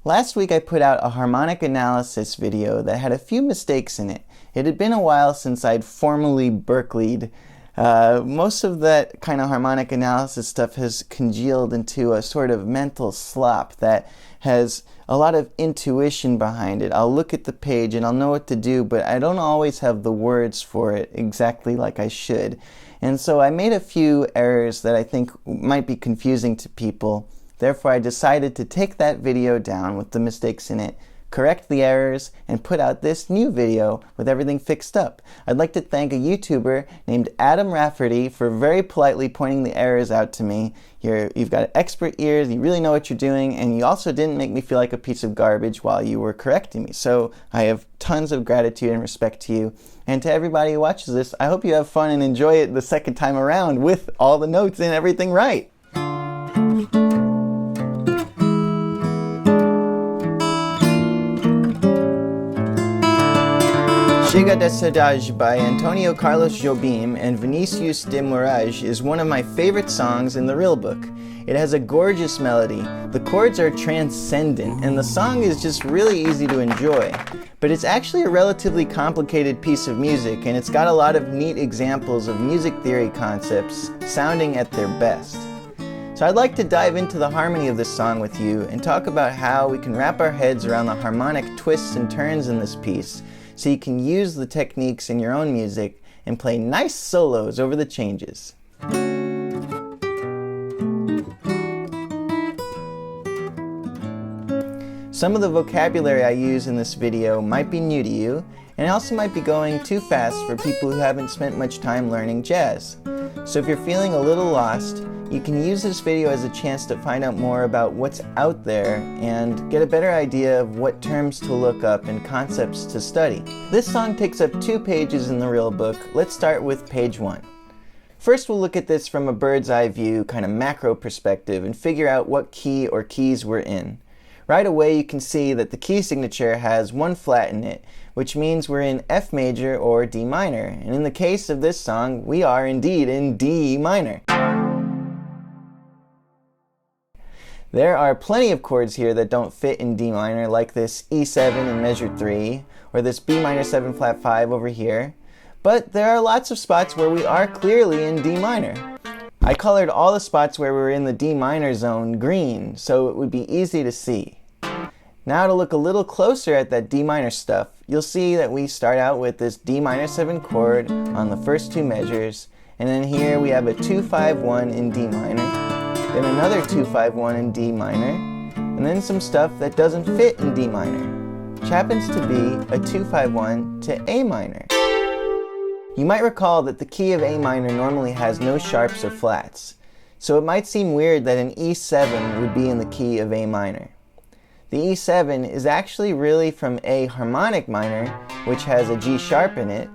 Last week I put out a harmonic analysis video that had a few mistakes in it. It had been a while since I'd formally Berkeleyed. Most of that kind of harmonic analysis stuff has congealed into a sort of mental slop that has a lot of intuition behind it. I'll look at the page and I'll know what to do, but I don't always have the words for it exactly like I should. And so I made a few errors that I think might be confusing to people. Therefore, I decided to take that video down with the mistakes in it, correct the errors, and put out this new video with everything fixed up. I'd like to thank a YouTuber named Adam Rafferty for very politely pointing the errors out to me. You've got expert ears, you really know what you're doing, and you also didn't make me feel like a piece of garbage while you were correcting me. So I have tons of gratitude and respect to you. And to everybody who watches this, I hope you have fun and enjoy it the second time around with all the notes and everything right. Chega De Saudade by Antonio Carlos Jobim and Vinicius de Moraes is one of my favorite songs in the real book. It has a gorgeous melody, the chords are transcendent, and the song is just really easy to enjoy. But it's actually a relatively complicated piece of music, and it's got a lot of neat examples of music theory concepts sounding at their best. So I'd like to dive into the harmony of this song with you and talk about how we can wrap our heads around the harmonic twists and turns in this piece, so you can use the techniques in your own music and play nice solos over the changes. Some of the vocabulary I use in this video might be new to you, and it also might be going too fast for people who haven't spent much time learning jazz. So if you're feeling a little lost, you can use this video as a chance to find out more about what's out there and get a better idea of what terms to look up and concepts to study. This song takes up 2 pages in the real book. Let's start with page 1. First, we'll look at this from a bird's eye view, kind of macro perspective, and figure out what key or keys we're in. Right away you can see that the key signature has 1 flat in it, which means we're in F major or D minor. And in the case of this song, we are indeed in D minor. There are plenty of chords here that don't fit in D minor, like this E7 in measure 3, or this B minor 7 flat 5 over here. But there are lots of spots where we are clearly in D minor. I colored all the spots where we're in the D minor zone green, so it would be easy to see. Now to look a little closer at that D minor stuff, you'll see that we start out with this D minor 7 chord on the first 2 measures, and then here we have a 2-5-1 in D minor, then another 2-5-1 in D minor, and then some stuff that doesn't fit in D minor, which happens to be a 2-5-1 to A minor. You might recall that the key of A minor normally has no sharps or flats, so it might seem weird that an E7 would be in the key of A minor. The E7 is actually really from A harmonic minor, which has a G sharp in it,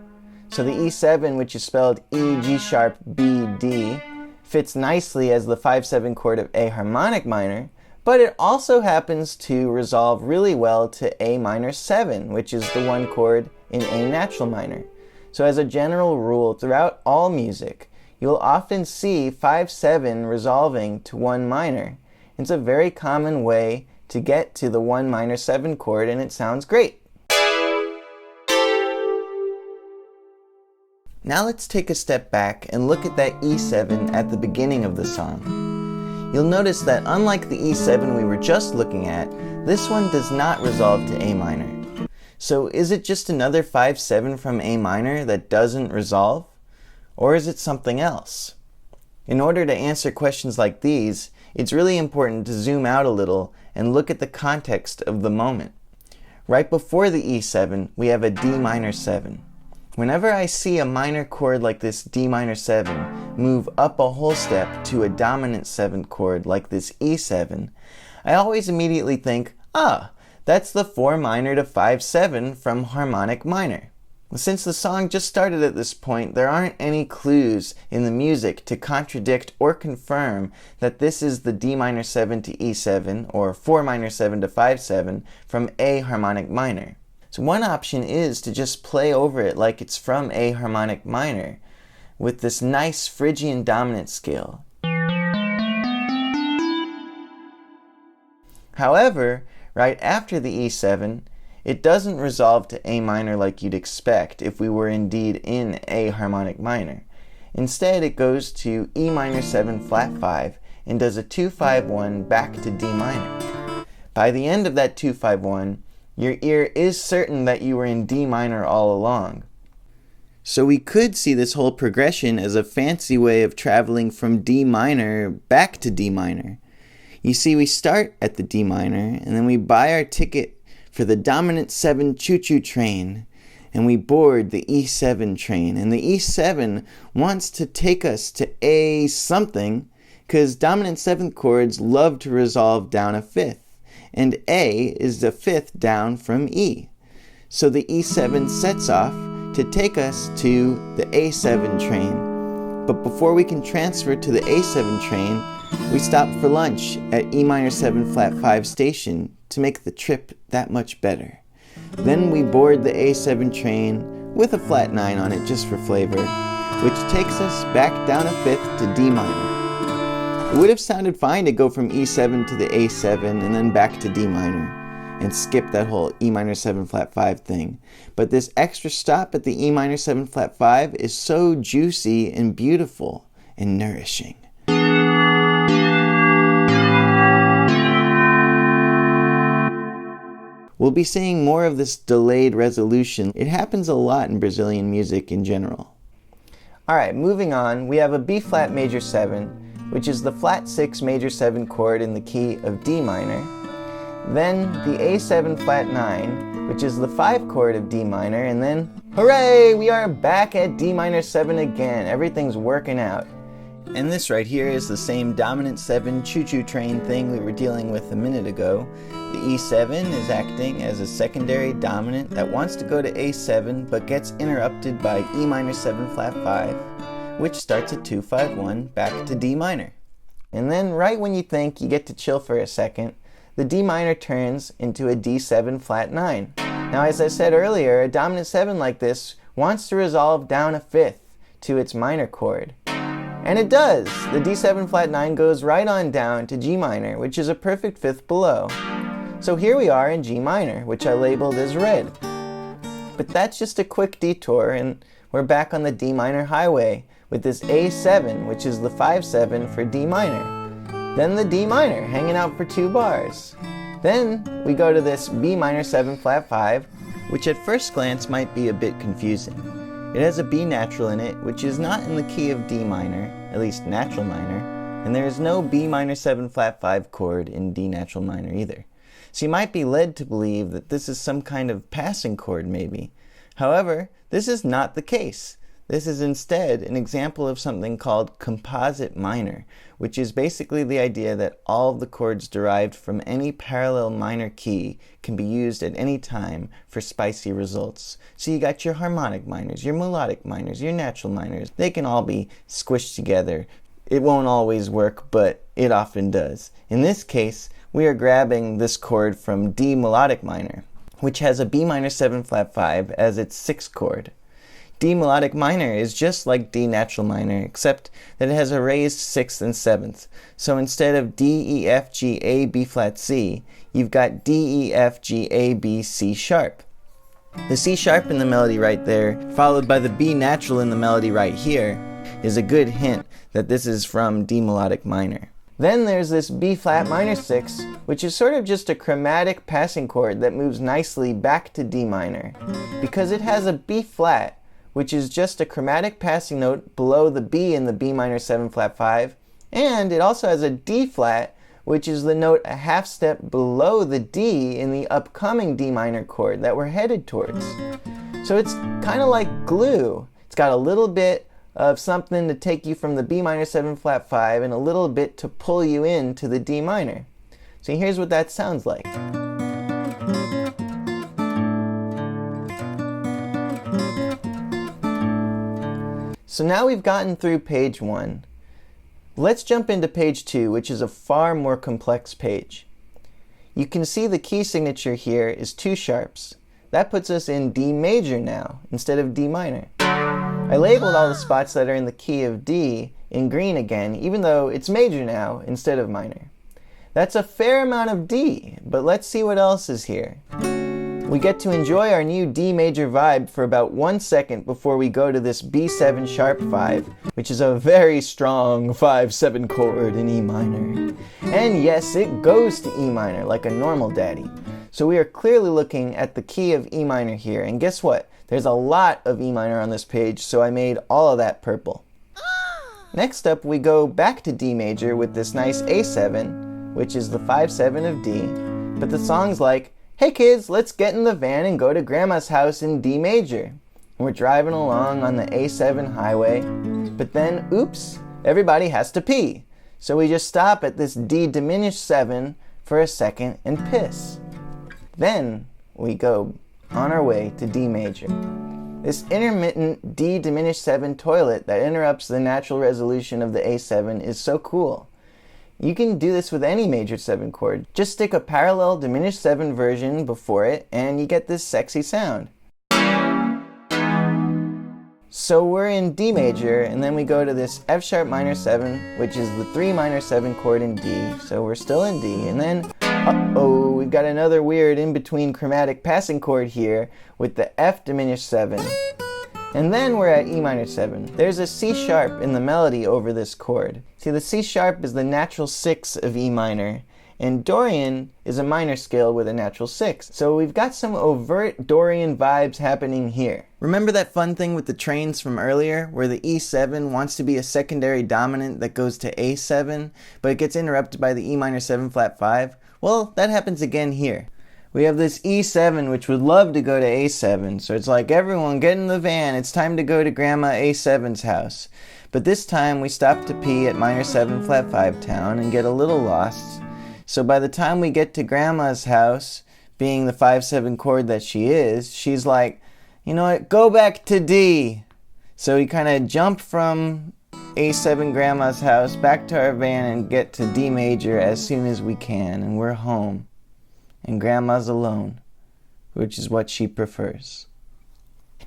so the E7, which is spelled E, G sharp, B, D, fits nicely as the 5-7 chord of A harmonic minor, but it also happens to resolve really well to A minor 7, which is the 1 chord in A natural minor. So as a general rule, throughout all music, you'll often see 5-7 resolving to 1 minor. It's a very common way to get to the 1 minor 7 chord, and it sounds great. Now let's take a step back and look at that E7 at the beginning of the song. You'll notice that unlike the E7 we were just looking at, this one does not resolve to A minor. So is it just another 5-7 from A minor that doesn't resolve? Or is it something else? In order to answer questions like these, it's really important to zoom out a little and look at the context of the moment. Right before the E7, we have a D minor 7. Whenever I see a minor chord like this D minor 7 move up a whole step to a dominant 7th chord like this E7, I always immediately think, that's the 4 minor to 5-7 from harmonic minor. Since the song just started at this point, there aren't any clues in the music to contradict or confirm that this is the D minor 7 to E7 or 4 minor 7 to 5-7 from A harmonic minor. So one option is to just play over it like it's from A harmonic minor with this nice Phrygian dominant scale. However, right after the E7, it doesn't resolve to A minor like you'd expect if we were indeed in A harmonic minor. Instead, it goes to E minor 7 flat 5 and does a 2-5-1 back to D minor. By the end of that 2-5-1, your ear is certain that you were in D minor all along. So we could see this whole progression as a fancy way of traveling from D minor back to D minor. You see, we start at the D minor, and then we buy our ticket for the dominant 7 choo-choo train, and we board the E7 train. And the E7 wants to take us to A something, because dominant 7th chords love to resolve down a 5th, and A is the 5th down from E. So the E7 sets off to take us to the A7 train. But before we can transfer to the A7 train, we stop for lunch at E minor 7 flat 5 station to make the trip that much better. Then we board the A7 train with a flat 9 on it just for flavor, which takes us back down a 5th to D minor. It would have sounded fine to go from E7 to the A7 and then back to D minor and skip that whole E minor 7 flat 5 thing. But this extra stop at the E minor 7 flat 5 is so juicy and beautiful and nourishing. We'll be seeing more of this delayed resolution. It happens a lot in Brazilian music in general. Alright, moving on, we have a B flat major 7, which is the flat 6 major 7 chord in the key of D minor. Then the A7 flat 9, which is the 5 chord of D minor, and then, hooray, we are back at D minor 7 again. Everything's working out. And this right here is the same dominant 7 choo-choo train thing we were dealing with a minute ago. The E7 is acting as a secondary dominant that wants to go to A7 but gets interrupted by E minor 7 flat 5, which starts at 2-5-1 back to D minor. And then right when you think you get to chill for a second, the D minor turns into a D7 flat 9. Now, as I said earlier, a dominant 7 like this wants to resolve down a 5th to its minor chord. And it does! The D7 flat 9 goes right on down to G minor, which is a perfect 5th below. So here we are in G minor, which I labeled as red. But that's just a quick detour, and we're back on the D minor highway with this A7, which is the 5-7 for D minor. Then the D minor, hanging out for 2 bars. Then we go to this B minor 7 flat 5, which at first glance might be a bit confusing. It has a B natural in it, which is not in the key of D minor, at least natural minor, and there is no B minor 7 flat 5 chord in D natural minor either. So you might be led to believe that this is some kind of passing chord maybe. However, this is not the case. This is instead an example of something called composite minor, which is basically the idea that all of the chords derived from any parallel minor key can be used at any time for spicy results. So you got your harmonic minors, your melodic minors, your natural minors. They can all be squished together. It won't always work, but it often does. In this case, we are grabbing this chord from D melodic minor, which has a B minor 7 flat 5 as its 6th chord. D melodic minor is just like D natural minor, except that it has a raised 6th and 7th. So instead of D, E, F, G, A, B flat, C, you've got D, E, F, G, A, B, C sharp. The C sharp in the melody right there, followed by the B natural in the melody right here, is a good hint that this is from D melodic minor. Then there's this B flat minor 6, which is sort of just a chromatic passing chord that moves nicely back to D minor. Because it has a B flat, which is just a chromatic passing note below the B in the B minor 7 flat 5, and it also has a D flat, which is the note a half step below the D in the upcoming D minor chord that we're headed towards. So it's kind of like glue. It's got a little bit of something to take you from the B minor 7 flat 5 and a little bit to pull you into the D minor. So here's what that sounds like. So now we've gotten through page 1. Let's jump into page 2, which is a far more complex page. You can see the key signature here is 2 sharps. That puts us in D major now, instead of D minor. I labeled all the spots that are in the key of D in green again, even though it's major now instead of minor. That's a fair amount of D, but let's see what else is here. We get to enjoy our new D major vibe for about 1 second before we go to this B7 sharp 5, which is a very strong 5-7 chord in E minor. And yes, it goes to E minor like a normal daddy. So we are clearly looking at the key of E minor here, and guess what? There's a lot of E minor on this page, so I made all of that purple. Next up, we go back to D major with this nice A7, which is the 5-7 of D, but the song's like, hey kids, let's get in the van and go to Grandma's house in D major. We're driving along on the A7 highway, but then, oops, everybody has to pee. So we just stop at this D diminished 7 for a second and piss. Then we go on our way to D major. This intermittent D diminished 7 toilet that interrupts the natural resolution of the A7 is so cool. You can do this with any major 7 chord. Just stick a parallel diminished 7 version before it and you get this sexy sound. So we're in D major and then we go to this F sharp minor 7, which is the 3 minor 7 chord in D. So we're still in D, and then uh-oh, we've got another weird in-between chromatic passing chord here with the F diminished 7. And then we're at E minor 7. There's a C sharp in the melody over this chord. See, the C sharp is the natural 6 of E minor, and Dorian is a minor scale with a natural 6. So we've got some overt Dorian vibes happening here. Remember that fun thing with the trains from earlier, where the E7 wants to be a secondary dominant that goes to A7, but it gets interrupted by the E minor 7 flat 5? Well, that happens again here. We have this E7 which would love to go to A7, so it's like, everyone get in the van, it's time to go to Grandma A7's house. But this time we stop to pee at minor 7 flat 5 town and get a little lost. So by the time we get to Grandma's house, being the 5-7 chord that she is, she's like, you know what, go back to D. So we kind of jump from A7 Grandma's house back to our van and get to D major as soon as we can, and we're home. And Grandma's alone, which is what she prefers.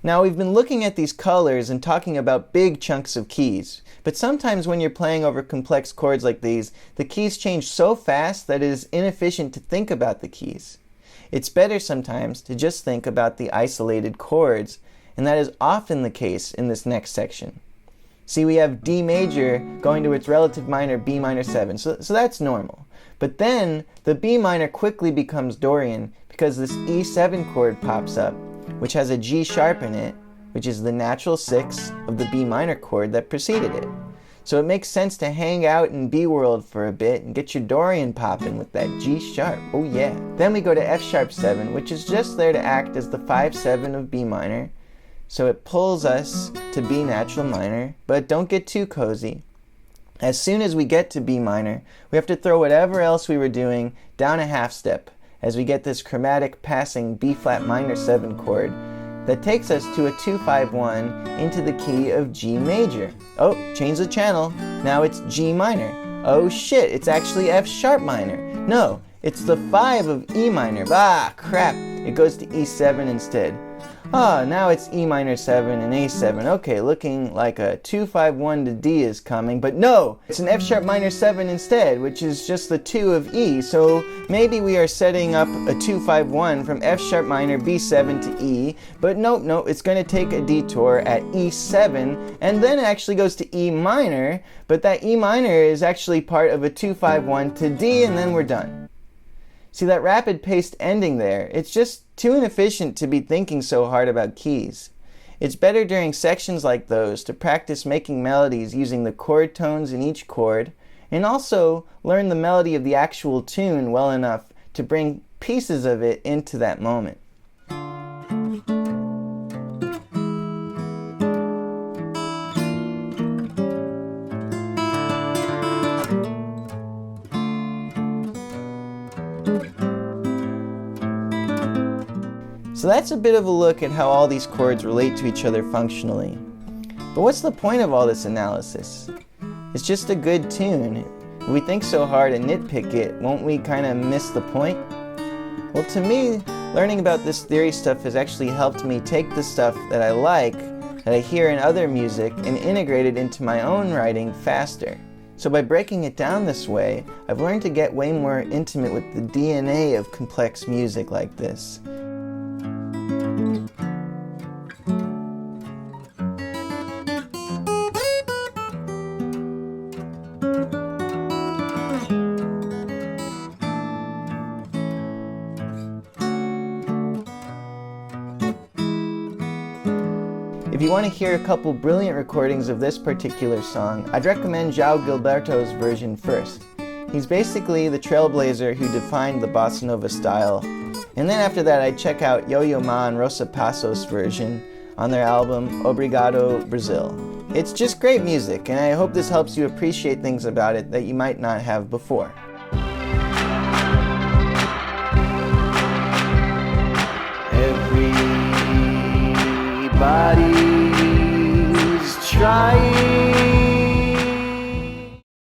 Now, we've been looking at these colors and talking about big chunks of keys, but sometimes when you're playing over complex chords like these, the keys change so fast that it is inefficient to think about the keys. It's better sometimes to just think about the isolated chords, and that is often the case in this next section. See, we have D major going to its relative minor B minor 7, so that's normal. But then the B minor quickly becomes Dorian because this E7 chord pops up, which has a G sharp in it, which is the natural 6 of the B minor chord that preceded it. So it makes sense to hang out in B world for a bit and get your Dorian popping with that G sharp. Oh yeah. Then we go to F sharp 7, which is just there to act as the 5-7 of B minor. So it pulls us to B natural minor, but don't get too cozy. As soon as we get to B minor, we have to throw whatever else we were doing down a half step as we get this chromatic passing B flat minor 7 chord that takes us to a 2-5-1 into the key of G major. Oh, change the channel. Now it's G minor. Oh shit, it's actually F sharp minor. No, it's the 5 of E minor. Ah, crap. It goes to E7 instead. Ah, now it's E minor 7 and A7. Okay, looking like a 2-5-1 to D is coming, but no! It's an F sharp minor 7 instead, which is just the 2 of E, so maybe we are setting up a 2-5-1 from F sharp minor B7 to E, but nope, it's going to take a detour at E7, and then it actually goes to E minor, but that E minor is actually part of a 2-5-1 to D, and then we're done. See that rapid-paced ending there? It's just too inefficient to be thinking so hard about keys. It's better during sections like those to practice making melodies using the chord tones in each chord, and also learn the melody of the actual tune well enough to bring pieces of it into that moment. So that's a bit of a look at how all these chords relate to each other functionally. But what's the point of all this analysis? It's just a good tune. If we think so hard and nitpick it, won't we kind of miss the point? Well, to me, learning about this theory stuff has actually helped me take the stuff that I like, that I hear in other music, and integrate it into my own writing faster. So by breaking it down this way, I've learned to get way more intimate with the DNA of complex music like this. If you want to hear a couple brilliant recordings of this particular song, I'd recommend João Gilberto's version first. He's basically the trailblazer who defined the bossa nova style. And then after that, I'd check out Yo-Yo Ma and Rosa Passos' version on their album Obrigado Brazil. It's just great music, and I hope this helps you appreciate things about it that you might not have before. Everybody's trying